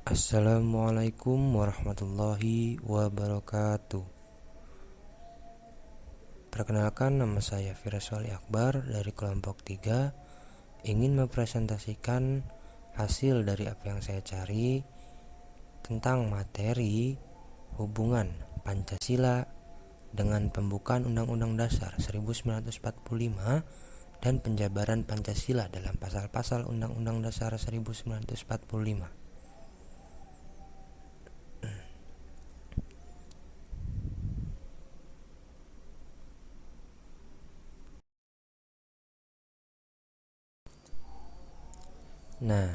Assalamualaikum warahmatullahi wabarakatuh. Perkenalkan, nama saya Firaswali Akbar dari kelompok 3. Ingin mempresentasikan hasil dari apa yang saya cari tentang materi hubungan Pancasila dengan pembukaan Undang-Undang Dasar 1945 dan penjabaran Pancasila dalam pasal-pasal Undang-Undang Dasar 1945. Nah,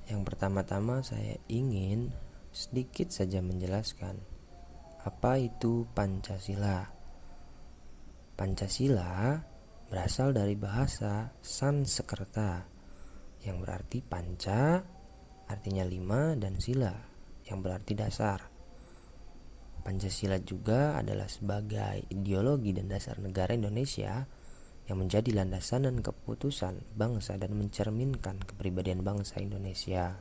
yang pertama-tama saya ingin sedikit saja menjelaskan apa itu Pancasila. Pancasila berasal dari bahasa Sanskerta yang berarti panca artinya 5 dan sila yang berarti dasar. Pancasila juga adalah sebagai ideologi dan dasar negara Indonesia yang menjadi landasan dan keputusan bangsa dan mencerminkan kepribadian bangsa Indonesia.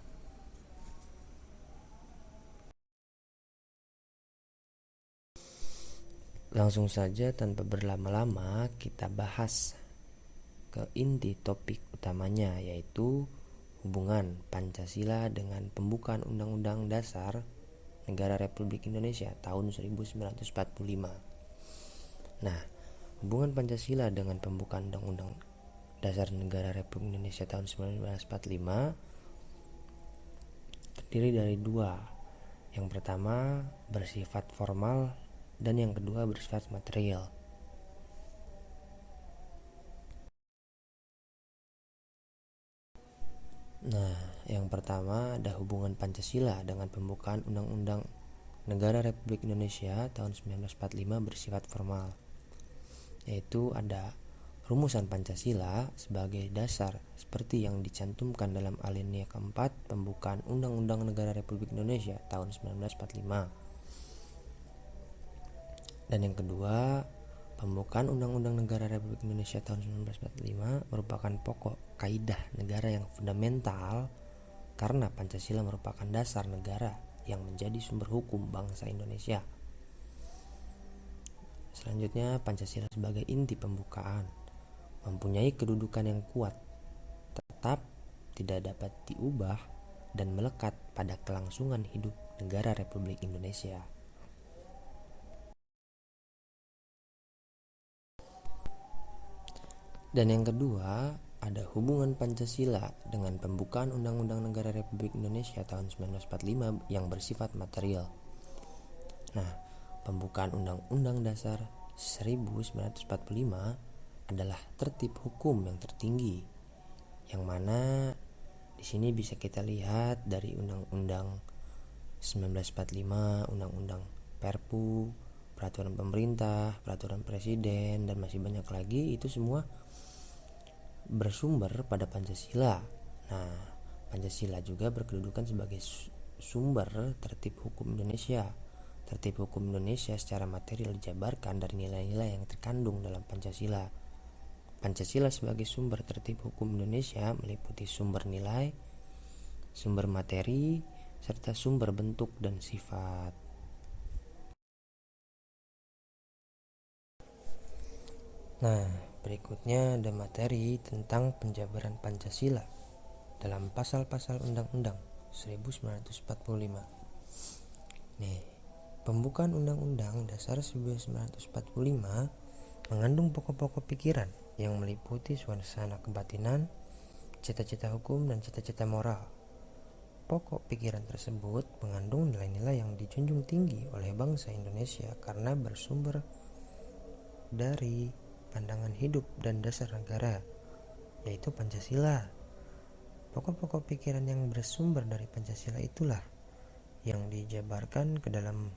Langsung saja tanpa berlama-lama kita bahas ke inti topik utamanya, yaitu hubungan Pancasila dengan pembukaan Undang-Undang Dasar Negara Republik Indonesia tahun 1945. Nah, hubungan Pancasila dengan pembukaan Undang-Undang Dasar Negara Republik Indonesia tahun 1945 terdiri dari dua. Yang pertama bersifat formal dan yang kedua bersifat material. Nah, yang pertama ada hubungan Pancasila dengan pembukaan Undang-Undang Negara Republik Indonesia tahun 1945 bersifat formal, yaitu ada rumusan Pancasila sebagai dasar seperti yang dicantumkan dalam alinea keempat pembukaan Undang-Undang Negara Republik Indonesia tahun 1945. Dan yang kedua, pembukaan Undang-Undang Negara Republik Indonesia tahun 1945 merupakan pokok kaidah negara yang fundamental karena Pancasila merupakan dasar negara yang menjadi sumber hukum bangsa Indonesia. Selanjutnya, Pancasila sebagai inti pembukaan mempunyai kedudukan yang kuat, tetap tidak dapat diubah dan melekat pada kelangsungan hidup negara Republik Indonesia. Dan yang kedua, ada hubungan Pancasila dengan pembukaan Undang-Undang Negara Republik Indonesia tahun 1945 yang bersifat material. Nah, pembukaan Undang-Undang Dasar 1945 adalah tertib hukum yang tertinggi, yang mana di sini bisa kita lihat dari Undang-Undang 1945, Undang-Undang Perpu, peraturan pemerintah, peraturan presiden, dan masih banyak lagi. Itu semua bersumber pada Pancasila. Nah, Pancasila juga berkedudukan sebagai sumber tertib hukum Indonesia. Tertib hukum Indonesia secara material dijabarkan dari nilai-nilai yang terkandung dalam Pancasila. Pancasila sebagai sumber tertib hukum Indonesia meliputi sumber nilai, sumber materi, serta sumber bentuk dan sifat. Nah, berikutnya ada materi tentang penjabaran Pancasila dalam pasal-pasal Undang-Undang 1945. Nih, pembukaan Undang-Undang Dasar 1945 mengandung pokok-pokok pikiran yang meliputi suasana kebatinan, cita-cita hukum, dan cita-cita moral. Pokok pikiran tersebut mengandung nilai-nilai yang dijunjung tinggi oleh bangsa Indonesia karena bersumber dari pandangan hidup dan dasar negara, yaitu Pancasila. Pokok-pokok pikiran yang bersumber dari Pancasila itulah yang dijabarkan ke dalam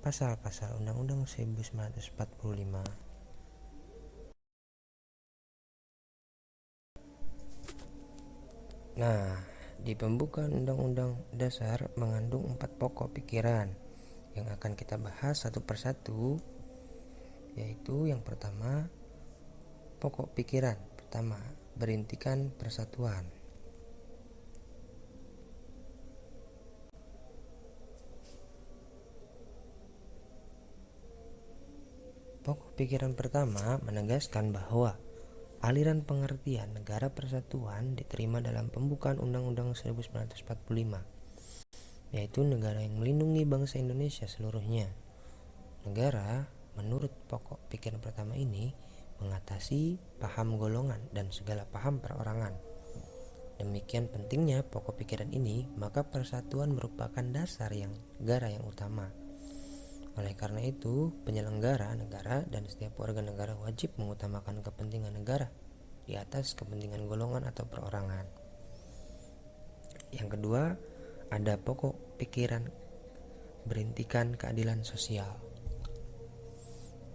pasal-pasal Undang-Undang 1945. Nah, di pembukaan Undang-Undang Dasar mengandung 4 pokok pikiran yang akan kita bahas satu persatu, yaitu yang pertama, pokok pikiran pertama, berintikan persatuan. Pokok pikiran pertama menegaskan bahwa aliran pengertian negara persatuan diterima dalam pembukaan Undang-Undang 1945, yaitu negara yang melindungi bangsa Indonesia seluruhnya. Negara, menurut pokok pikiran pertama ini, mengatasi paham golongan dan segala paham perorangan. Demikian pentingnya pokok pikiran ini, maka persatuan merupakan dasar negara yang utama. Oleh karena itu, penyelenggara negara dan setiap warga negara wajib mengutamakan kepentingan negara di atas kepentingan golongan atau perorangan. Yang kedua, ada pokok pikiran berintikan keadilan sosial.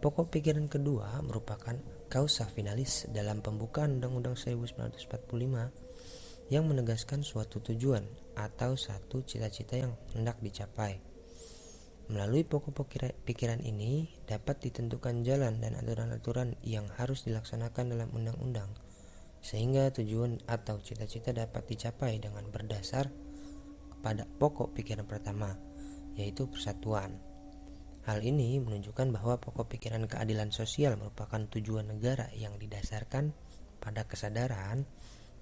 Pokok pikiran kedua merupakan causa finalis dalam pembukaan Undang-Undang 1945 yang menegaskan suatu tujuan atau satu cita-cita yang hendak dicapai. Melalui pokok pikiran ini dapat ditentukan jalan dan aturan-aturan yang harus dilaksanakan dalam undang-undang, sehingga tujuan atau cita-cita dapat dicapai dengan berdasar pada pokok pikiran pertama, yaitu persatuan. Hal ini menunjukkan bahwa pokok pikiran keadilan sosial merupakan tujuan negara yang didasarkan pada kesadaran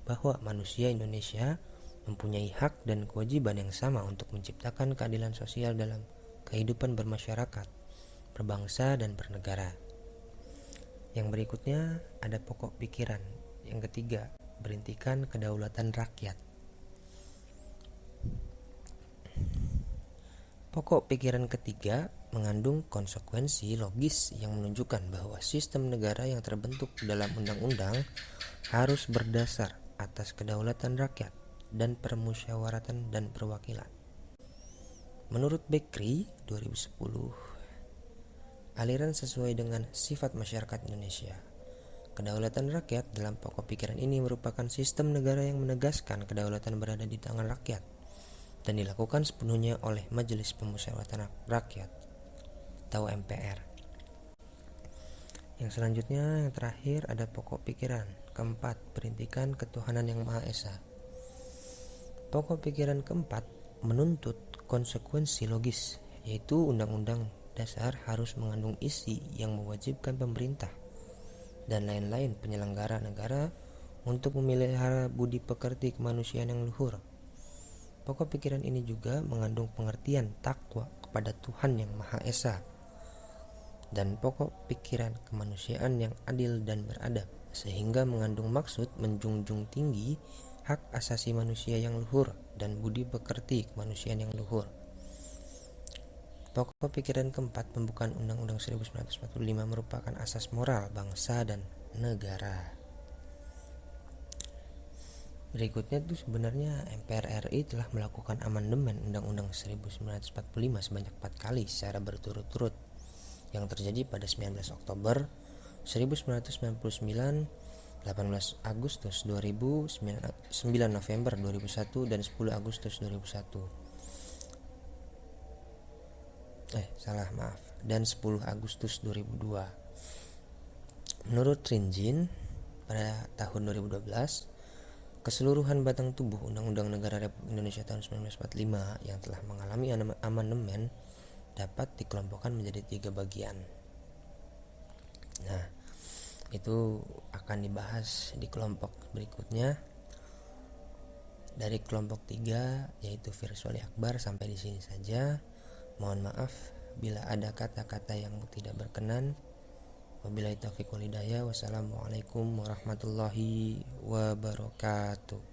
bahwa manusia Indonesia mempunyai hak dan kewajiban yang sama untuk menciptakan keadilan sosial dalam kehidupan bermasyarakat, berbangsa, dan bernegara. Yang berikutnya ada pokok pikiran yang ketiga, berintikan kedaulatan rakyat. Pokok pikiran ketiga mengandung konsekuensi logis yang menunjukkan bahwa sistem negara yang terbentuk dalam undang-undang harus berdasar atas kedaulatan rakyat dan permusyawaratan dan perwakilan. Menurut Bekri 2010, aliran sesuai dengan sifat masyarakat Indonesia. Kedaulatan rakyat dalam pokok pikiran ini merupakan sistem negara yang menegaskan kedaulatan berada di tangan rakyat dan dilakukan sepenuhnya oleh Majelis Pemusyawaratan Rakyat atau MPR. Yang selanjutnya, yang terakhir ada pokok pikiran keempat, berintikan ketuhanan yang Maha Esa. Pokok pikiran keempat menuntut konsekuensi logis, yaitu undang-undang dasar harus mengandung isi yang mewajibkan pemerintah dan lain-lain penyelenggara negara untuk memelihara budi pekerti kemanusiaan yang luhur. Pokok pikiran ini juga mengandung pengertian takwa kepada Tuhan yang Maha Esa dan pokok pikiran kemanusiaan yang adil dan beradab, sehingga mengandung maksud menjunjung tinggi hak asasi manusia yang luhur dan budi pekerti kemanusiaan yang luhur. Pokok pikiran keempat pembukaan Undang-Undang 1945 merupakan asas moral bangsa dan negara. Berikutnya itu sebenarnya MPR RI telah melakukan amandemen Undang-Undang 1945 sebanyak 4 kali secara berturut-turut yang terjadi pada 19 Oktober 1999, 18 Agustus 2000, 9 November 2001, dan 10 Agustus 2001. Dan 10 Agustus 2002. Menurut Rinjin, pada tahun 2012, keseluruhan batang tubuh Undang-Undang Negara Republik Indonesia tahun 1945 yang telah mengalami amandemen dapat dikelompokkan menjadi 3 bagian. Nah, itu akan dibahas di kelompok berikutnya. Dari kelompok 3 yaitu Virus Wali Akbar, sampai di sini saja. Mohon maaf bila ada kata-kata yang tidak berkenan. Wabillahi taufiq wal hidayah. Wassalamualaikum warahmatullahi wabarakatuh.